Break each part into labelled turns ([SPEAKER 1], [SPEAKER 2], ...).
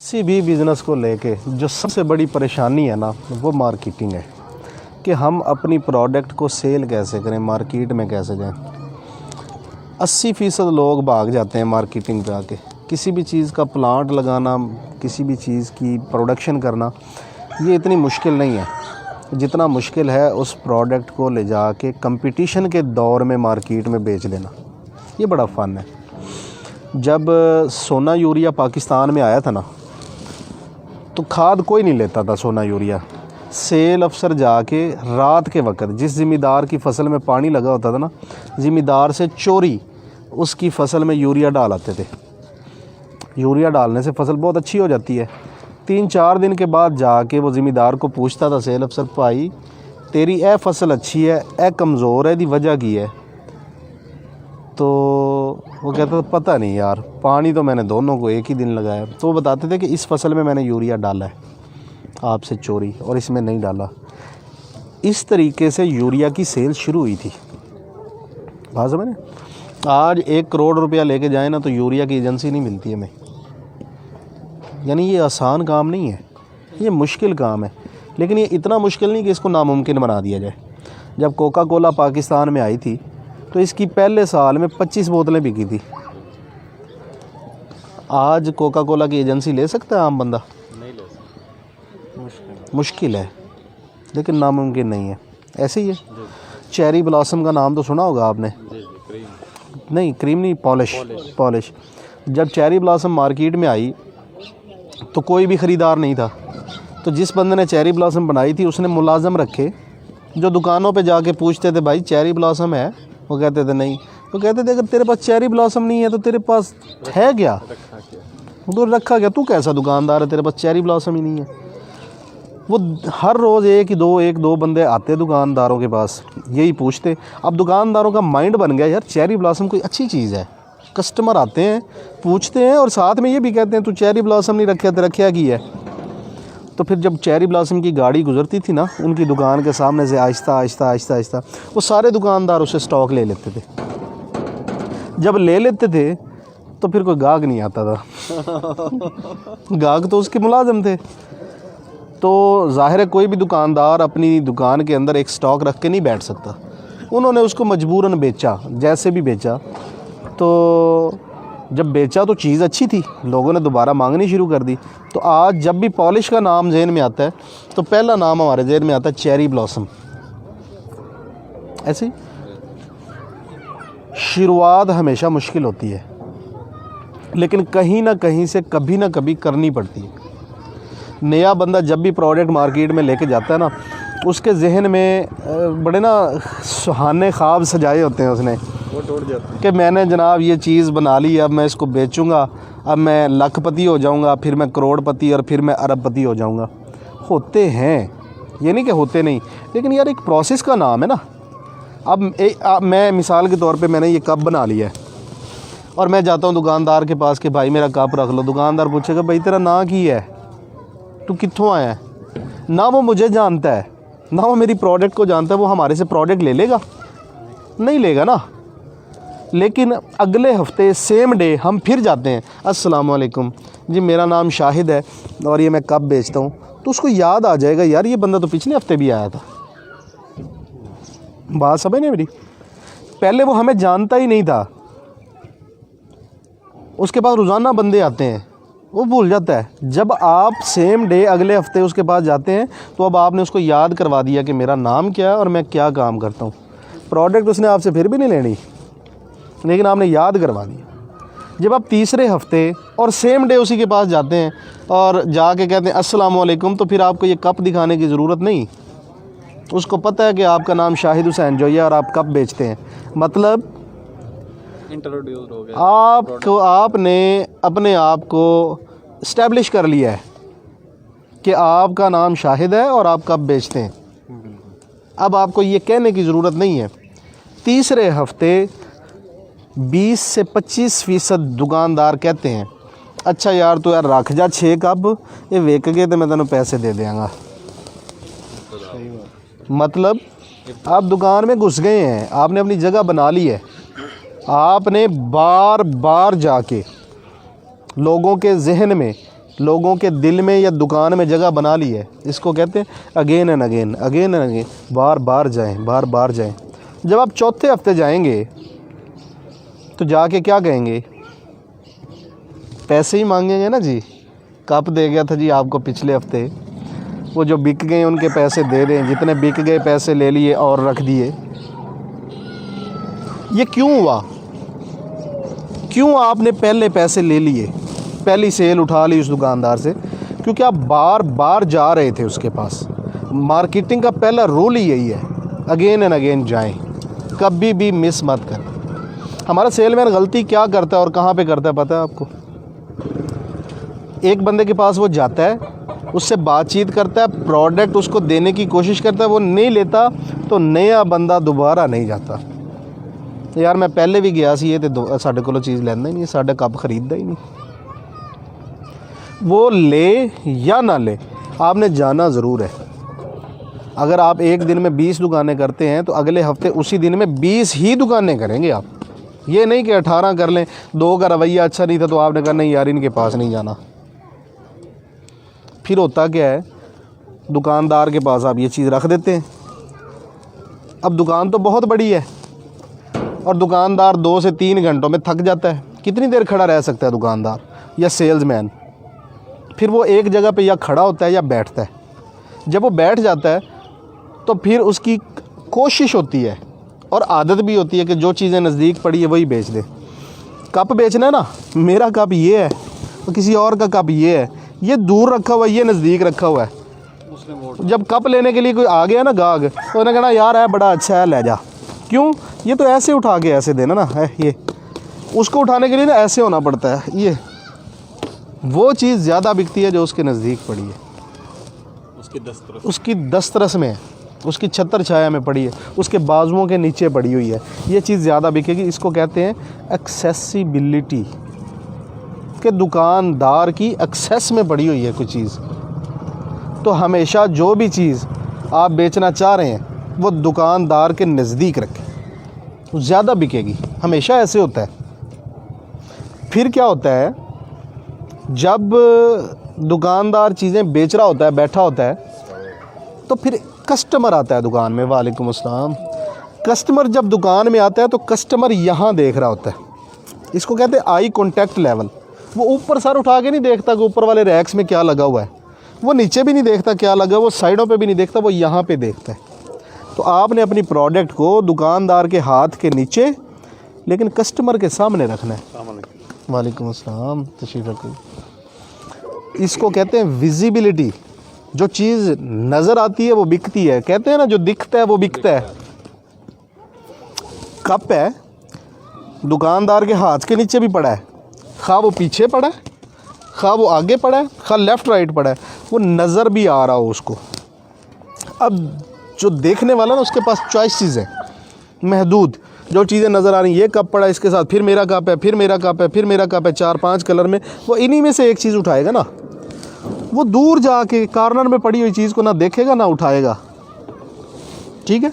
[SPEAKER 1] किसी भी बिज़नेस को लेके जो सबसे बड़ी परेशानी है ना, वो मार्केटिंग है कि हम अपनी प्रोडक्ट को सेल कैसे करें, मार्केट में कैसे जाएं। 80% लोग भाग जाते हैं मार्केटिंग पे आके। किसी भी चीज़ का प्लांट लगाना, किसी भी चीज़ की प्रोडक्शन करना, ये इतनी मुश्किल नहीं है जितना मुश्किल है उस प्रोडक्ट को ले जाके कंपटीशन के दौर में मार्केट में बेच देना। ये बड़ा फ़न है। जब सोना यूरिया पाकिस्तान में आया था ना, तो खाद कोई नहीं लेता था सोना यूरिया। सेल अफसर जाके रात के वक्त जिस ज़िम्मेदार की फ़सल में पानी लगा होता था ना, ज़िम्मेदार से चोरी उसकी फ़सल में यूरिया डाल आते थे। यूरिया डालने से फ़सल बहुत अच्छी हो जाती है। 3-4 दिन के बाद जाके वो ज़िम्मेदार को पूछता था सेल अफसर, भाई तेरी ए फ़सल अच्छी है, ए कमज़ोर है, दी वजह की है? तो वो कहता था पता नहीं यार, पानी तो मैंने दोनों को एक ही दिन लगाया। तो वो बताते थे कि इस फसल में मैंने यूरिया डाला है आपसे चोरी, और इसमें नहीं डाला। इस तरीके से यूरिया की सेल शुरू हुई थी। बात समझ में? आज 1 करोड़ रुपया लेके जाए ना, तो यूरिया की एजेंसी नहीं मिलती हमें। यानी ये आसान काम नहीं है, ये मुश्किल काम है। लेकिन ये इतना मुश्किल नहीं कि इसको नामुमकिन बना दिया जाए। जब कोका कोला पाकिस्तान में आई थी, तो इसकी पहले साल में 25 बोतलें बिकी थी। आज कोका कोला की एजेंसी ले सकता है आम बंदा?
[SPEAKER 2] नहीं ले सकता,
[SPEAKER 1] मुश्किल है, लेकिन नामुमकिन नहीं है। ऐसे ही है। चेरी ब्लॉसम का नाम तो सुना होगा आपने?
[SPEAKER 2] क्रीम
[SPEAKER 1] नहीं, क्रीम नहीं, पॉलिश। जब चेरी ब्लॉसम मार्केट में आई तो कोई भी ख़रीदार नहीं था। तो जिस बंदे ने चेरी ब्लॉसम बनाई थी, उसने मुलाजम रखे जो दुकानों पे जाके पूछते थे, भाई चेरी ब्लॉसम है? वो कहते थे नहीं। तो कहते थे अगर तेरे पास चेरी ब्लॉसम नहीं है तो तेरे पास है क्या? तो रखा क्या? तू कैसा दुकानदार है, तेरे पास चेरी ब्लॉसम ही नहीं है। वो हर रोज़ एक दो बंदे आते दुकानदारों के पास, यही पूछते। अब दुकानदारों का माइंड बन गया, यार चेरी ब्लॉसम कोई अच्छी चीज़ है। कस्टमर आते हैं, पूछते हैं, और साथ में ये भी कहते हैं तू चेरी ब्लॉसम नहीं रखा, तेरा क्या की है? तो फिर जब चेरी ब्लॉसम की गाड़ी गुजरती थी ना उनकी दुकान के सामने से, आहिस्ता वो सारे दुकानदार उसे स्टॉक ले लेते थे। जब ले लेते थे तो फिर कोई गाहक नहीं आता था। गाहक तो उसके मुलाजिम थे। तो ज़ाहिर है कोई भी दुकानदार अपनी दुकान के अंदर एक स्टॉक रख के नहीं बैठ सकता। उन्होंने उसको मजबूरन बेचा, जैसे भी बेचा। तो जब बेचा तो चीज़ अच्छी थी, लोगों ने दोबारा मांगनी शुरू कर दी। तो आज जब भी पॉलिश का नाम जहन में आता है, तो पहला नाम हमारे जहन में आता है चेरी ब्लॉसम। ऐसे ही शुरुआत हमेशा मुश्किल होती है, लेकिन कहीं ना कहीं से कभी ना कभी करनी पड़ती है। नया बंदा जब भी प्रोडक्ट मार्केट में लेके जाता है ना, उसके जहन में बड़े ना सुहाने ख्वाब सजाए होते हैं उसने,
[SPEAKER 2] वो टूट जाते हैं
[SPEAKER 1] कि मैंने जनाब ये चीज़ बना ली, अब मैं इसको बेचूंगा, अब मैं लखपति हो जाऊंगा, फिर मैं करोड़पति, और फिर मैं अरबपति हो जाऊंगा। होते हैं, ये नहीं कि होते नहीं, लेकिन यार एक प्रोसेस का नाम है ना। अब मैं मिसाल के तौर पे मैंने ये कप बना लिया है, और मैं जाता हूँ दुकानदार के पास कि भाई मेरा कप रख लो। दुकानदार पूछेगा भाई तेरा नाम की है, तू कित्थों आया है? ना वो मुझे जानता है, ना वो मेरी प्रोडक्ट को जानता है। वो हमारे से प्रोडक्ट ले लेगा? नहीं लेगा ना। लेकिन अगले हफ्ते सेम डे हम फिर जाते हैं, अस्सलाम वालेकुम जी, मेरा नाम शाहिद है और ये मैं कप बेचता हूँ। तो उसको याद आ जाएगा, यार ये बंदा तो पिछले हफ्ते भी आया था। बात समझ नहीं मेरी? पहले वो हमें जानता ही नहीं था, उसके पास रोज़ाना बंदे आते हैं, वो भूल जाता है। जब आप सेम डे अगले हफ्ते उसके पास जाते हैं, तो अब आपने उसको याद करवा दिया कि मेरा नाम क्या है और मैं क्या काम करता हूँ। प्रोडक्ट उसने आपसे फिर भी नहीं लेनी, लेकिन आपने याद करवा दिया। जब आप तीसरे हफ्ते और सेम डे उसी के पास जाते हैं और जाके कहते हैं अस्सलाम वालेकुम, तो फिर आपको ये कप दिखाने की ज़रूरत नहीं। उसको पता है कि आपका नाम शाहिद हुसैन जोई है और आप कप बेचते हैं। मतलब
[SPEAKER 2] इंट्रोड्यूस हो गया,
[SPEAKER 1] आपने अपने आप को इस्टेब्लिश कर लिया है कि आपका नाम शाहिद है और आप कप बेचते हैं। अब आपको ये कहने की ज़रूरत नहीं है। तीसरे हफ्ते 20 से 25% दुकानदार कहते हैं अच्छा यार तो यार रख जा 6 कप, ये वेक गए तो मैं तेनों पैसे दे देंगा। मतलब आप दुकान में घुस गए हैं, आपने अपनी जगह बना ली है, आपने बार बार जाके लोगों के जहन में लोगों के दिल में या दुकान में जगह बना ली है। इसको कहते हैं again and again, again and again, बार बार जाएं, बार बार जाएं। जब आप चौथे हफ्ते जाएंगे तो जाके क्या कहेंगे? पैसे ही मांगेंगे ना जी। कप दे गया था जी आपको पिछले हफ्ते, वो जो बिक गए उनके पैसे दे दें, जितने बिक गए पैसे ले लिए और रख दिए। ये क्यों हुआ? क्यों आपने पहले पैसे ले लिए, पहली सेल उठा ली उस दुकानदार से? क्योंकि आप बार बार जा रहे थे उसके पास। मार्केटिंग का पहला रूल ही यही है, अगेन एंड अगेन जाएं, कभी भी मिस मत करें। हमारा सेलमैन गलती क्या करता है और कहाँ पे करता है पता है आपको? एक बंदे के पास वो जाता है, उससे बातचीत करता है, प्रोडक्ट उसको देने की कोशिश करता है, वो नहीं लेता तो नया बंदा दोबारा नहीं जाता। यार मैं पहले भी गया सी, ये तो साढ़े को चीज़ लेना ही नहीं, साढ़े कप खरीदता ही नहीं। वो ले या ना ले, आपने जाना ज़रूर है। अगर आप एक दिन में 20 दुकानें करते हैं तो अगले हफ्ते उसी दिन में 20 ही दुकानें करेंगे आप। ये नहीं कि 18 कर लें, 2 का रवैया अच्छा नहीं था तो आपने कहा नहीं यार इनके पास नहीं जाना। फिर होता क्या है, दुकानदार के पास आप ये चीज़ रख देते हैं। अब दुकान तो बहुत बड़ी है और दुकानदार 2 से 3 घंटों में थक जाता है। कितनी देर खड़ा रह सकता है दुकानदार या सेल्समैन? फिर वो एक जगह पे या खड़ा होता है या बैठता है। जब वो बैठ जाता है तो फिर उसकी कोशिश होती है और आदत भी होती है कि जो चीज़ें नज़दीक पड़ी है वही बेच दे। कप बेचना है ना, मेरा कप ये है तो किसी और का कप ये है, ये दूर रखा हुआ है, ये नज़दीक रखा हुआ है। जब कप लेने के लिए कोई आ गया ना गाहक, तो उन्हें कहना यार है बड़ा अच्छा है ले जा। क्यों? ये तो ऐसे उठा के ऐसे देना ना है, ये उसको उठाने के लिए ना ऐसे होना पड़ता है। ये वो चीज़ ज़्यादा बिकती है जो उसके नज़दीक पड़ी है, उसकी दस्तरस में है, उसकी छतर छाया में पड़ी है, उसके बाजुओं के नीचे पड़ी हुई है। ये चीज़ ज़्यादा बिकेगी। इसको कहते हैं एक्सेसिबिलिटी, कि दुकानदार की एक्सेस में पड़ी हुई है कोई चीज़। तो हमेशा जो भी चीज़ आप बेचना चाह रहे हैं वो दुकानदार के नज़दीक रखें, ज़्यादा बिकेगी। हमेशा ऐसे होता है। फिर क्या होता है, जब दुकानदार चीज़ें बेच रहा होता है, बैठा होता है, तो फिर कस्टमर आता है दुकान में। वालेकुम अस्सलाम। कस्टमर जब दुकान में आता है तो कस्टमर यहाँ देख रहा होता है। इसको कहते हैं आई कॉन्टैक्ट लेवल। वो ऊपर सर उठा के नहीं देखता कि ऊपर वाले रैक्स में क्या लगा हुआ है, वो नीचे भी नहीं देखता क्या लगा, वो साइडों पे भी नहीं देखता, वो यहाँ पे देखता है। तो आपने अपनी प्रोडक्ट को दुकानदार के हाथ के नीचे लेकिन कस्टमर के सामने रखना है। वालेकुम अस्सलाम, तशरीफ़ रखो। इसको कहते हैं विजिबिलिटी। जो चीज़ नज़र आती है वो बिकती है। कहते हैं ना जो दिखता है वो बिकता है। कप है, दुकानदार के हाथ के नीचे भी पड़ा है, खा वो पीछे पड़ा है, खा वो आगे पड़ा है, खा लेफ़्ट राइट पड़ा है, वो नज़र भी आ रहा हो उसको। अब जो देखने वाला ना उसके पास चॉइसेस है महदूद। जो चीज़ें नज़र आ रही, ये कप पड़ा है इसके साथ, फिर मेरा कप है, फिर मेरा कप है, फिर मेरा कप है, 4-5 कलर में, वो इन्हीं में से एक चीज़ उठाएगा ना। वो दूर जाके कॉर्नर में पड़ी हुई चीज़ को ना देखेगा ना उठाएगा। ठीक है,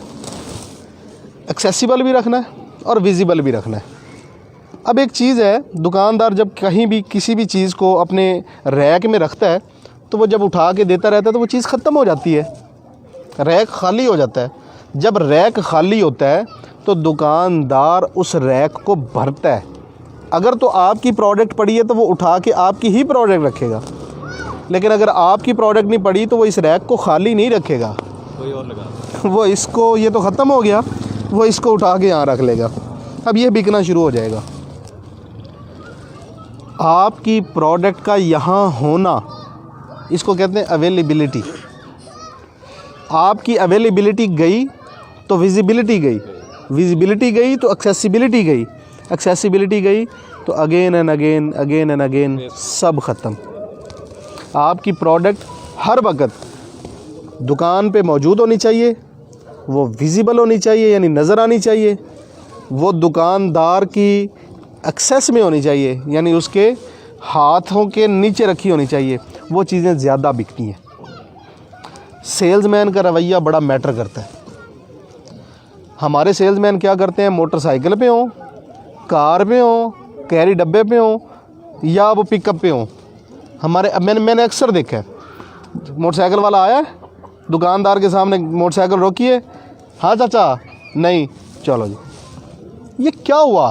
[SPEAKER 1] एक्सेसिबल भी रखना है और विजिबल भी रखना है। अब एक चीज़ है, दुकानदार जब कहीं भी किसी भी चीज़ को अपने रैक में रखता है तो वो जब उठा के देता रहता है तो वो चीज़ ख़त्म हो जाती है, रैक खाली हो जाता है। जब रैक खाली होता है तो दुकानदार उस रैक को भरता है। अगर तो आपकी प्रोडक्ट पड़ी है तो वो उठा के आपकी ही प्रोडक्ट रखेगा, लेकिन अगर आपकी प्रोडक्ट नहीं पड़ी तो वो इस रैक को खाली नहीं रखेगा,
[SPEAKER 2] कोई और लगा,
[SPEAKER 1] वो इसको, ये तो ख़त्म हो गया, वो इसको उठा के यहाँ रख लेगा। अब ये बिकना शुरू हो जाएगा। आपकी प्रोडक्ट का यहाँ होना, इसको कहते हैं अवेलेबिलिटी। आपकी अवेलेबिलिटी गई तो विजिबिलिटी गई, विजिबिलिटी गई तो एक्सेसिबिलिटी गई, एक्सेसिबिलिटी गई तो again and again, again and again सब ख़त्म। आपकी प्रोडक्ट हर वक्त दुकान पे मौजूद होनी चाहिए, वो विजिबल होनी चाहिए यानी नज़र आनी चाहिए, वो दुकानदार की एक्सेस में होनी चाहिए यानी उसके हाथों के नीचे रखी होनी चाहिए। वो चीज़ें ज़्यादा बिकती हैं। सेल्समैन का रवैया बड़ा मैटर करता है। हमारे सेल्समैन क्या करते हैं, मोटरसाइकिल पे हों, कार पे हों, कैरी डब्बे पे हों या वो पिकअप पे हों, हमारे अब मैंने अक्सर देखा है, मोटरसाइकिल वाला आया, दुकानदार के सामने मोटरसाइकिल रोकी है, हाँ चाचा नहीं, चलो जी, ये क्या हुआ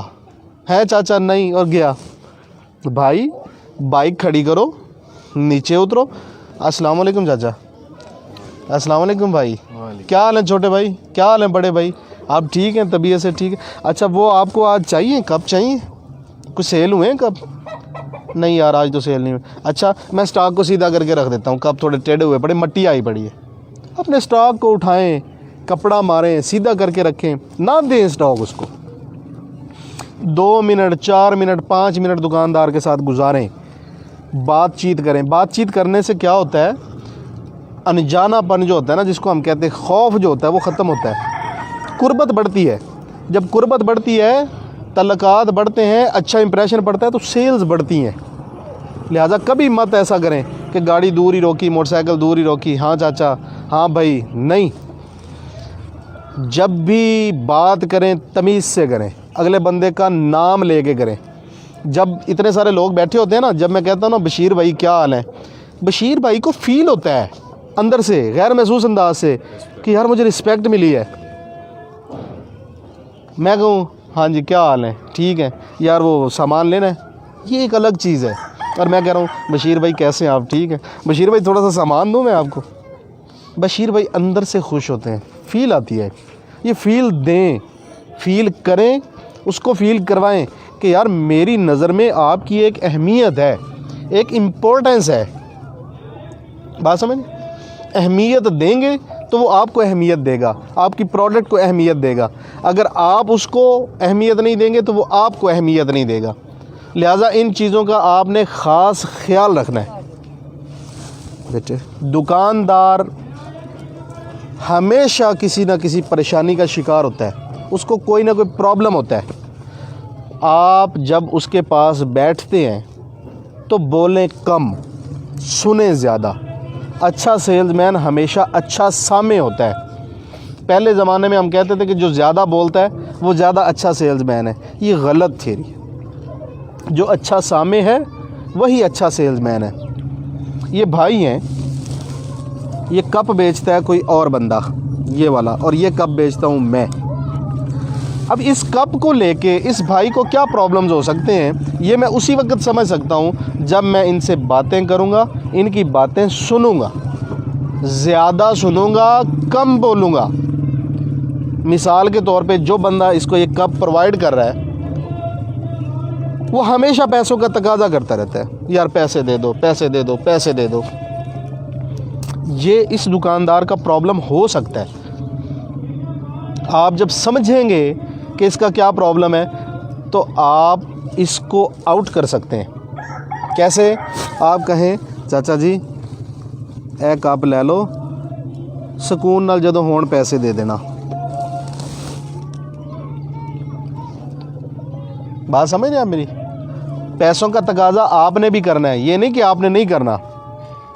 [SPEAKER 1] है चाचा नहीं, और गया। भाई बाइक खड़ी करो, नीचे उतरो, अस्सलाम वालेकुम चाचा, अस्सलाम वालेकुम भाई, क्या हाल है छोटे भाई, क्या हाल है बड़े भाई, आप ठीक हैं, तबीयत से ठीक है, अच्छा वो आपको आज चाहिए, कब चाहिए, कुछ सेल हुए हैं कब, नहीं यार आज तो सेल नहीं हुई, अच्छा मैं स्टॉक को सीधा करके रख देता हूँ, कब थोड़े टेढ़े हुए पड़े, मट्टी आई पड़ी है, अपने स्टॉक को उठाएं, कपड़ा मारें, सीधा करके रखें, ना दें स्टॉक उसको। 2 मिनट 4 मिनट 5 मिनट दुकानदार के साथ गुजारें, बातचीत करें। बातचीत करने से क्या होता है, अनजानापन जो होता है ना, जिसको हम कहते हैं खौफ जो होता है, वो ख़त्म होता है, कुर्बत बढ़ती है। जब कुर्बत बढ़ती है, तल्लुकात बढ़ते हैं, अच्छा इंप्रेशन पड़ता है, तो सेल्स बढ़ती हैं। लिहाजा कभी मत ऐसा करें कि गाड़ी दूर ही रोकी, मोटरसाइकिल दूर ही रोकी, हाँ चाचा, हाँ भाई, नहीं। जब भी बात करें तमीज़ से करें, अगले बंदे का नाम लेके करें। जब इतने सारे लोग बैठे होते हैं ना, जब मैं कहता हूँ ना बशीर भाई क्या हाल है, बशीर भाई को फील होता है अंदर से, गैर महसूस अंदाज से, कि यार मुझे रिस्पेक्ट मिली है। मैं कहूँ हाँ जी क्या हाल है, ठीक है यार, वो सामान लेना है, ये एक अलग चीज़ है। और मैं कह रहा हूँ बशीर भाई कैसे हैं आप, ठीक है बशीर भाई, थोड़ा सा सामान दूँ मैं आपको। बशीर भाई अंदर से खुश होते हैं, फील आती है। ये फील दें, फील करें, उसको फील करवाएं कि यार मेरी नज़र में आपकी एक अहमियत है, एक इम्पोर्टेंस है। बात समझ, अहमियत देंगे तो वो आपको अहमियत देगा, आपकी प्रोडक्ट को अहमियत देगा। अगर आप उसको अहमियत नहीं देंगे तो वो आपको अहमियत नहीं देगा। लिहाजा इन चीज़ों का आपने ख़ास ख्याल रखना है बेटे। दुकानदार हमेशा किसी न किसी परेशानी का शिकार होता है, उसको कोई ना कोई प्रॉब्लम होता है। आप जब उसके पास बैठते हैं तो बोलें कम, सुने ज़्यादा। अच्छा सेल्समैन हमेशा अच्छा सामे होता है। पहले ज़माने में हम कहते थे कि जो ज़्यादा बोलता है वो ज़्यादा अच्छा सेल्समैन है। ये गलत थ्योरी है। जो अच्छा सामे है वही अच्छा सेल्समैन है। ये भाई हैं, ये कप बेचता है कोई और बंदा, ये वाला, और ये कप बेचता हूँ मैं। अब इस कप को लेके इस भाई को क्या प्रॉब्लम्स हो सकते हैं, ये मैं उसी वक्त समझ सकता हूँ जब मैं इनसे बातें करूँगा, इनकी बातें सुनूँगा, ज़्यादा सुनूँगा, कम बोलूँगा। मिसाल के तौर पे जो बंदा इसको ये कप प्रोवाइड कर रहा है वो हमेशा पैसों का तकाजा करता रहता है, यार पैसे दे दो, पैसे दे दो, पैसे दे दो। ये इस दुकानदार का प्रॉब्लम हो सकता है। आप जब समझेंगे कि इसका क्या प्रॉब्लम है तो आप इसको आउट कर सकते हैं। कैसे? आप कहें चाचा जी ए कप ले लो, सुकून नाल जदों होण पैसे दे देना। बात समझ रहे हैं आप मेरी? पैसों का तकाजा आपने भी करना है, ये नहीं कि आपने नहीं करना,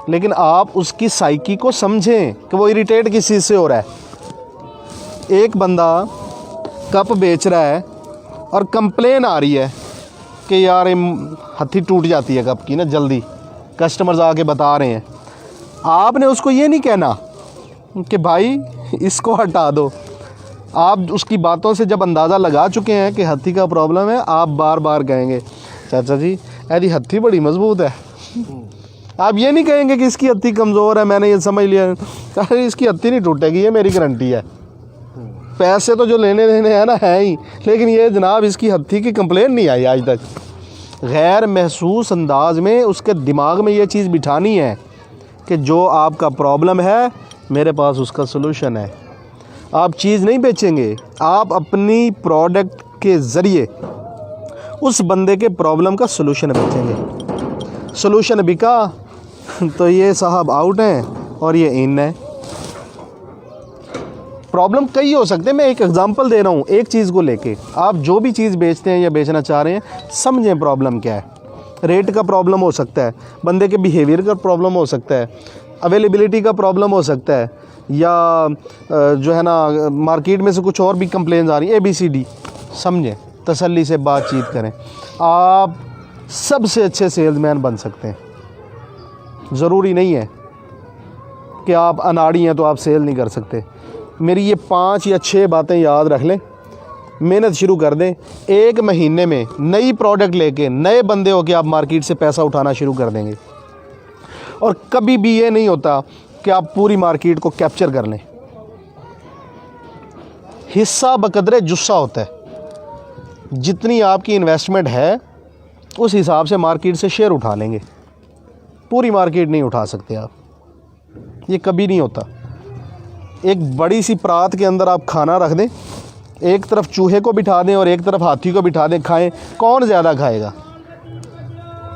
[SPEAKER 1] लेकिन आप उसकी साइकी को समझें कि वो इरिटेट किस चीज़ से हो रहा है। एक बंदा कप बेच रहा है और कंप्लेन आ रही है कि यार हथी टूट जाती है कप की ना जल्दी, कस्टमर्स आके बता रहे हैं। आपने उसको ये नहीं कहना कि भाई इसको हटा दो। आप उसकी बातों से जब अंदाज़ा लगा चुके हैं कि हथी का प्रॉब्लम है, आप बार बार कहेंगे चाचा जी यदि हथी बड़ी मजबूत है। आप ये नहीं कहेंगे कि इसकी हथी कमज़ोर है, मैंने ये समझ लिया, अरे इसकी हथी नहीं टूटेगी, ये मेरी गारंटी है। पैसे तो जो लेने देने हैं ना है ही, लेकिन ये जनाब इसकी हथी की कंप्लेन नहीं आई आज तक। गैर महसूस अंदाज में उसके दिमाग में ये चीज़ बिठानी है कि जो आपका प्रॉब्लम है मेरे पास उसका सलूशन है। आप चीज़ नहीं बेचेंगे, आप अपनी प्रोडक्ट के ज़रिए उस बंदे के प्रॉब्लम का सलूशन बेचेंगे। सलूशन बिका तो ये साहब आउट हैं और ये इन है। प्रॉब्लम कई हो सकते हैं, मैं एक एग्जांपल दे रहा हूँ एक चीज़ को लेके। आप जो भी चीज़ बेचते हैं या बेचना चाह रहे हैं, समझें प्रॉब्लम क्या है। रेट का प्रॉब्लम हो सकता है, बंदे के बिहेवियर का प्रॉब्लम हो सकता है, अवेलेबिलिटी का प्रॉब्लम हो सकता है, या जो है ना मार्केट में से कुछ और भी कंप्लेंट्स आ रही हैं, ABCD। समझें, तसल्ली से बातचीत करें, आप सबसे अच्छे सेल्समैन बन सकते हैं। ज़रूरी नहीं है कि आप अनाड़ी हैं तो आप सेल नहीं कर सकते। मेरी ये 5 या 6 बातें याद रख लें, मेहनत शुरू कर दें। 1 महीने में नई प्रोडक्ट लेके नए बंदे हो के आप मार्केट से पैसा उठाना शुरू कर देंगे। और कभी भी ये नहीं होता कि आप पूरी मार्केट को कैप्चर कर लें। हिस्सा बकदरे जुस्सा होता है। जितनी आपकी इन्वेस्टमेंट है उस हिसाब से मार्केट से शेयर उठा लेंगे। पूरी मार्केट नहीं उठा सकते आप, ये कभी नहीं होता। एक बड़ी सी परात के अंदर आप खाना रख दें, एक तरफ चूहे को बिठा दें और एक तरफ हाथी को बिठा दें, खाएं, कौन ज़्यादा खाएगा?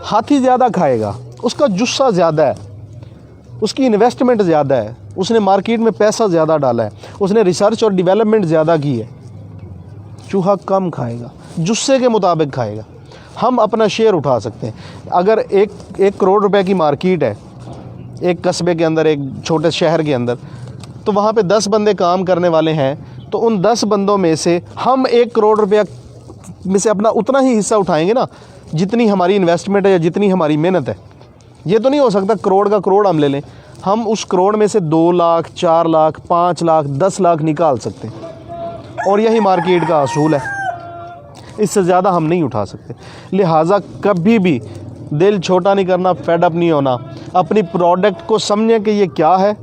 [SPEAKER 1] हाथी ज़्यादा खाएगा, उसका जुस्सा ज़्यादा है, उसकी इन्वेस्टमेंट ज़्यादा है, उसने मार्केट में पैसा ज़्यादा डाला है, उसने रिसर्च और डेवलपमेंट ज़्यादा की है। चूहा कम खाएगा, जुस्से के मुताबिक खाएगा। हम अपना शेयर उठा सकते हैं। अगर 1 करोड़ रुपए की मार्केट है एक कस्बे के अंदर, एक छोटे शहर के अंदर, तो वहाँ पे 10 बंदे काम करने वाले हैं, तो उन 10 बंदों में से हम 1 करोड़ रुपया में से अपना उतना ही हिस्सा उठाएंगे ना जितनी हमारी इन्वेस्टमेंट है या जितनी हमारी मेहनत है। ये तो नहीं हो सकता करोड़ का करोड़ हम ले लें। हम उस करोड़ में से 2 लाख, 4 लाख, 5 लाख, 10 लाख निकाल सकते हैं, और यही मार्केट का असूल है। इससे ज़्यादा हम नहीं उठा सकते। लिहाजा कभी भी दिल छोटा नहीं करना, फेड अप नहीं होना। अपनी प्रोडक्ट को समझें कि ये क्या है,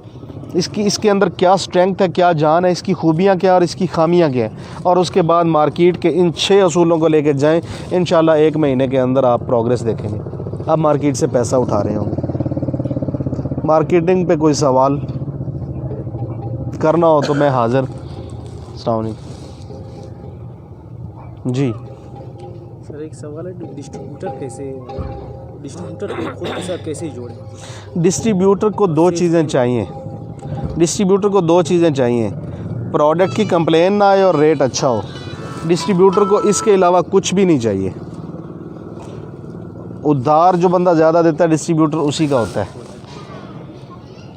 [SPEAKER 1] इसके अंदर क्या स्ट्रेंथ है, क्या जान है, इसकी खूबियाँ क्या और इसकी खामियाँ क्या हैं, और उसके बाद मार्केट के इन 6 असूलों को लेकर जाएं। इंशाल्लाह 1 महीने के अंदर आप प्रोग्रेस देखेंगे, आप मार्केट से पैसा उठा रहे होंगे। मार्केटिंग पे कोई सवाल करना हो तो मैं हाज़िर। अस्सलाम वालेकुम जी।
[SPEAKER 3] सर एक सवाल है, डिस्ट्रीब्यूटर को खुद के साथ कैसे जोड़ें?
[SPEAKER 1] डिस्ट्रीब्यूटर को 2 चीज़ें चाहिए। डिस्ट्रीब्यूटर को 2 चीज़ें चाहिए, प्रोडक्ट की कंप्लेन ना आए और रेट अच्छा हो। डिस्ट्रीब्यूटर को इसके अलावा कुछ भी नहीं चाहिए। उधार जो बंदा ज़्यादा देता है डिस्ट्रीब्यूटर उसी का होता है।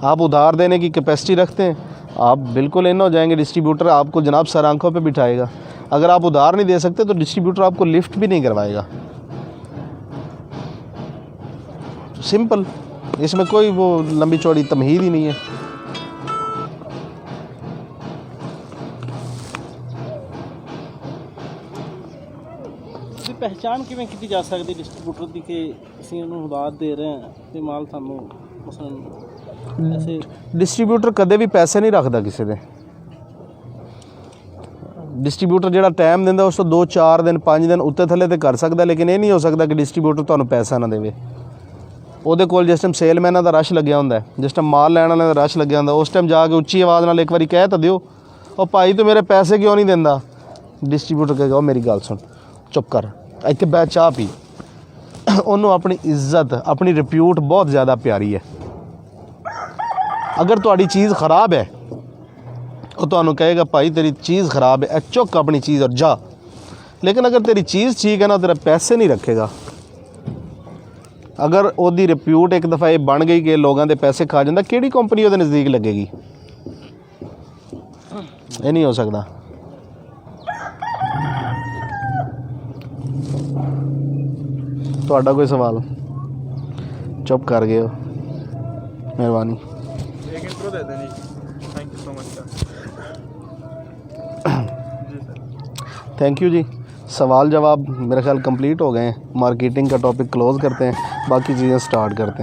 [SPEAKER 1] आप उधार देने की कैपेसिटी रखते हैं, आप बिल्कुल इन हो जाएंगे, डिस्ट्रीब्यूटर आपको जनाब सर आंखों पे बिठाएगा। अगर आप उधार नहीं दे सकते तो डिस्ट्रीब्यूटर आपको लिफ्ट भी नहीं करवाएगा। सिंपल, इसमें कोई वो लंबी चौड़ी तमहीद ही नहीं है।
[SPEAKER 3] पहचान किवें की जा सकती डिस्ट्रीब्यूटर की कि ਅਸੀਂ ਉਹਨੂੰ ਉਧਾਰ ਦੇ ਰਹੇ ਹਾਂ ਤੇ ਮਾਲ ਸਾਨੂੰ ਮਸਲਨ ऐसे।
[SPEAKER 1] डिस्ट्रीब्यूटर कदे भी पैसे नहीं रखता किसी दे। डिस्ट्रीब्यूटर ਜਿਹੜਾ ਟਾਈਮ ਦਿੰਦਾ ਉਸ ਤੋਂ 2-4 ਦਿਨ 5 ਦਿਨ ਉੱਤੇ ਥੱਲੇ ਤੇ ਕਰ ਸਕਦਾ, ਲੇਕਿਨ ਇਹ ਨਹੀਂ ਹੋ ਸਕਦਾ ਕਿ ਡਿਸਟ੍ਰੀਬਿਊਟਰ ਤੁਹਾਨੂੰ ਪੈਸਾ ਨਾ ਦੇਵੇ। ਉਹਦੇ ਕੋਲ ਜਿਸ ਟਾਈਮ ਸੇਲਮੈਨਾਂ ਦਾ ਰਸ਼ ਲੱਗਿਆ ਹੁੰਦਾ, ਜਿਸ ਟਾਈਮ ਮਾਲ ਲੈਣ ਵਾਲਿਆਂ ਦਾ ਰਸ਼ ਲੱਗਿਆ ਹੁੰਦਾ, ਉਸ ਟਾਈਮ ਜਾ ਕੇ ਉੱਚੀ ਆਵਾਜ਼ ਨਾਲ ਇੱਕ ਵਾਰੀ ਕਹਿ ਤਾਂ ਦਿਓ, ਉਹ ਭਾਈ ਤੂੰ ਮੇਰੇ ਪੈਸੇ ਕਿਉਂ ਨਹੀਂ ਦਿੰਦਾ? ਡਿਸਟ੍ਰੀਬਿਊਟਰ ਕਹੇਗਾ ਉਹ ਮੇਰੀ ਗੱਲ ਸੁਣ, ਚੁੱਪ ਕਰ, ਇੱਥੇ ਬਹਿ ਚਾਹ ਪੀ। ਉਹਨੂੰ ਆਪਣੀ ਇੱਜ਼ਤ, ਆਪਣੀ ਰਿਪਿਊਟ ਬਹੁਤ ਜ਼ਿਆਦਾ ਪਿਆਰੀ ਹੈ। अगर तुहाड़ी चीज़ ख़राब है वो तो कहेगा भाई तेरी चीज़ ख़राब है, चुक अपनी चीज़ और जा। लेकिन अगर तेरी चीज़ ठीक है ना, तेरा पैसे नहीं रखेगा। अगर ओदी रिप्यूट एक दफ़ा ये बन गई कि लोगों के पैसे खा जाता, किहड़ी कंपनी वो नज़दीक लगेगी? ये नहीं हो सकता। तुहाडा कोई सवाल? चुप कर गए हो, मेहरबानी।
[SPEAKER 2] एक इंट्रो दे दें जी। Thank you so much sir. जी सर,
[SPEAKER 1] थैंक यू जी। सवाल जवाब मेरा ख्याल कंप्लीट हो गए हैं। मार्केटिंग का टॉपिक क्लोज़ करते हैं, बाकी चीज़ें स्टार्ट करते हैं।